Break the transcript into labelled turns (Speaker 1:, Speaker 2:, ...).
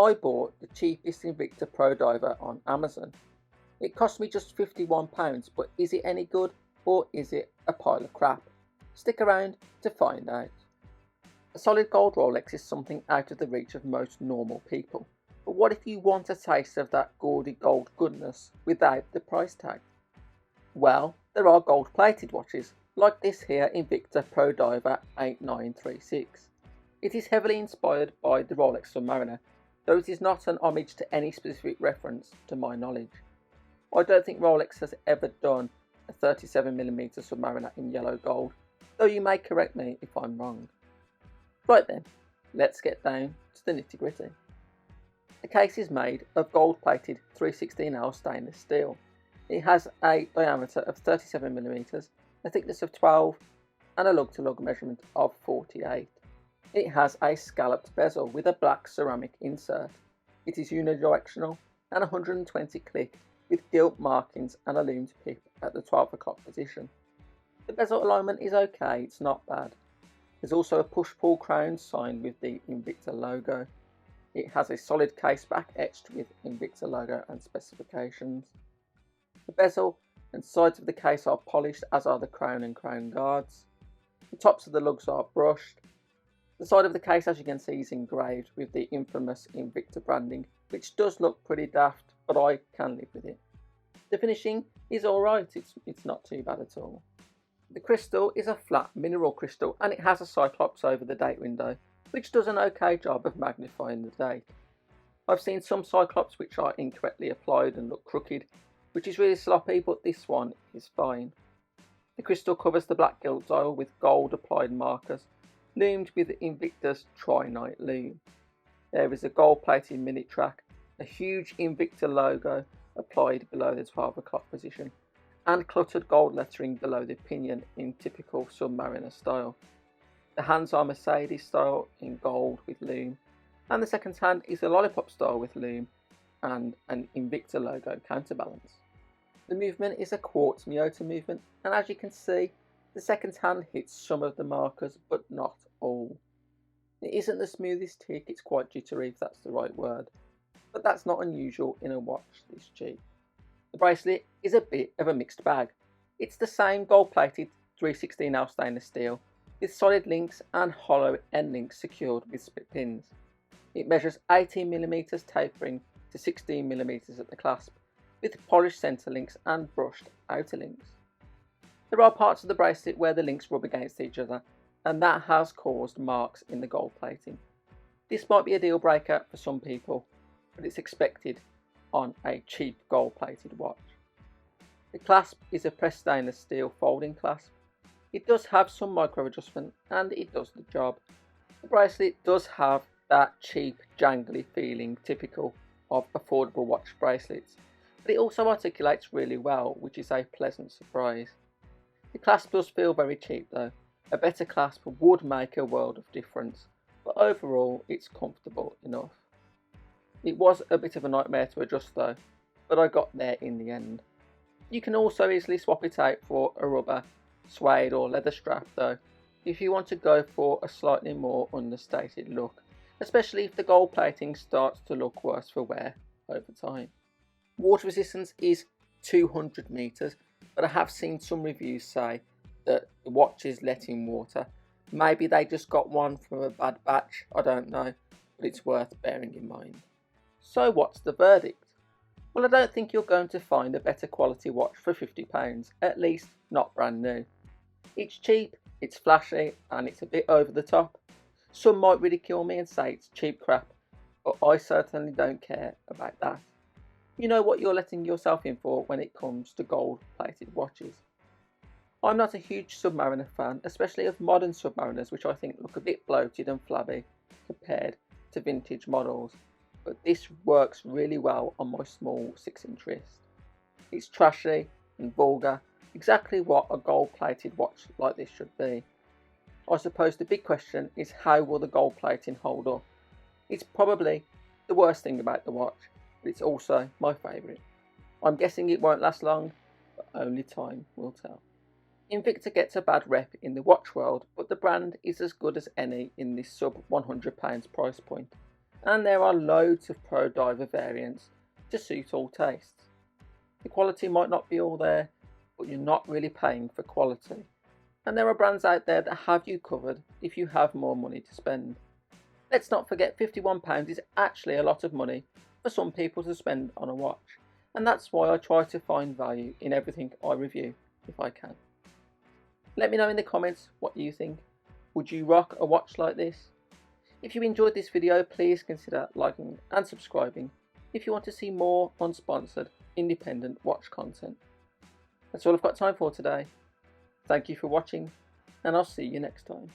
Speaker 1: I bought the cheapest Invicta Pro Diver on Amazon. It cost me just £51, but is it any good or is it a pile of crap? Stick around to find out. A solid gold Rolex is something out of the reach of most normal people. But what if you want a taste of that gaudy gold goodness without the price tag? Well, there are gold plated watches, like this here Invicta Pro Diver 8936. It is heavily inspired by the Rolex Submariner, though it is not an homage to any specific reference to my knowledge. I don't think Rolex has ever done a 37mm Submariner in yellow gold, though you may correct me if I'm wrong. Right then, let's get down to the nitty gritty. The case is made of gold plated 316L stainless steel. It has a diameter of 37mm, a thickness of 12 and a lug-to-lug measurement of 48. It has a scalloped bezel with a black ceramic insert. It is unidirectional and 120 click with gilt markings and a loomed pip at the 12 o'clock position. The bezel alignment is okay, it's not bad. There's also a push-pull crown signed with the Invicta logo. It has a solid case back etched with Invicta logo and specifications. The bezel and sides of the case are polished, as are the crown and crown guards. The tops of the lugs are brushed. The side of the case, as you can see, is engraved with the infamous Invicta branding, which does look pretty daft, but I can live with it. The finishing is alright, it's not too bad at all. The crystal is a flat mineral crystal and it has a cyclops over the date window, which does an okay job of magnifying the date. I've seen some cyclops which are incorrectly applied and look crooked, which is really sloppy, but this one is fine. The crystal covers the black gilt dial with gold applied markers, loomed with Invicta's Tri-Night loom. There is a gold plated minute track, a huge Invicta logo applied below the 12 o'clock position, and cluttered gold lettering below the pinion in typical Submariner style. The hands are Mercedes style in gold with loom, and the second hand is a lollipop style with loom and an Invicta logo counterbalance. The movement is a quartz Miyota movement, and as you can see, the second hand hits some of the markers, but not all. It isn't the smoothest tick, it's quite jittery if that's the right word, but that's not unusual in a watch this cheap. The bracelet is a bit of a mixed bag. It's the same gold-plated 316L stainless steel, with solid links and hollow end links secured with split pins. It measures 18mm tapering to 16mm at the clasp, with polished centre links and brushed outer links. There are parts of the bracelet where the links rub against each other, and that has caused marks in the gold plating. This might be a deal breaker for some people, but it's expected on a cheap gold plated watch. The clasp is a pressed stainless steel folding clasp. It does have some micro adjustment and it does the job. The bracelet does have that cheap jangly feeling typical of affordable watch bracelets, but it also articulates really well, which is a pleasant surprise. The clasp does feel very cheap though. A better clasp would make a world of difference, but overall it's comfortable enough. It was a bit of a nightmare to adjust though, but I got there in the end. You can also easily swap it out for a rubber, suede or leather strap though, if you want to go for a slightly more understated look, especially if the gold plating starts to look worse for wear over time. Water resistance is 200 meters, but I have seen some reviews say that the watch is letting water. Maybe they just got one from a bad batch, I don't know, but it's worth bearing in mind. So what's the verdict? Well, I don't think you're going to find a better quality watch for £50, at least not brand new. It's cheap, it's flashy, and it's a bit over the top. Some might ridicule me and say it's cheap crap, but I certainly don't care about that. You know what you're letting yourself in for when it comes to gold-plated watches. I'm not a huge Submariner fan, especially of modern Submariners, which I think look a bit bloated and flabby compared to vintage models, but this works really well on my small 6-inch wrist. It's trashy and vulgar, exactly what a gold-plated watch like this should be. I suppose the big question is, how will the gold plating hold up? It's probably the worst thing about the watch, but it's also my favourite. I'm guessing it won't last long, but only time will tell. Invicta gets a bad rep in the watch world, but the brand is as good as any in this sub £100 price point. and there are loads of Pro Diver variants to suit all tastes. The quality might not be all there, but you're not really paying for quality. And there are brands out there that have you covered if you have more money to spend. Let's not forget £51 is actually a lot of money for some people to spend on a watch, and that's why I try to find value in everything I review if I can. Let me know in the comments what you think. Would you rock a watch like this? If you enjoyed this video, please consider liking and subscribing if you want to see more unsponsored independent watch content. That's all I've got time for today. Thank you for watching, and I'll see you next time.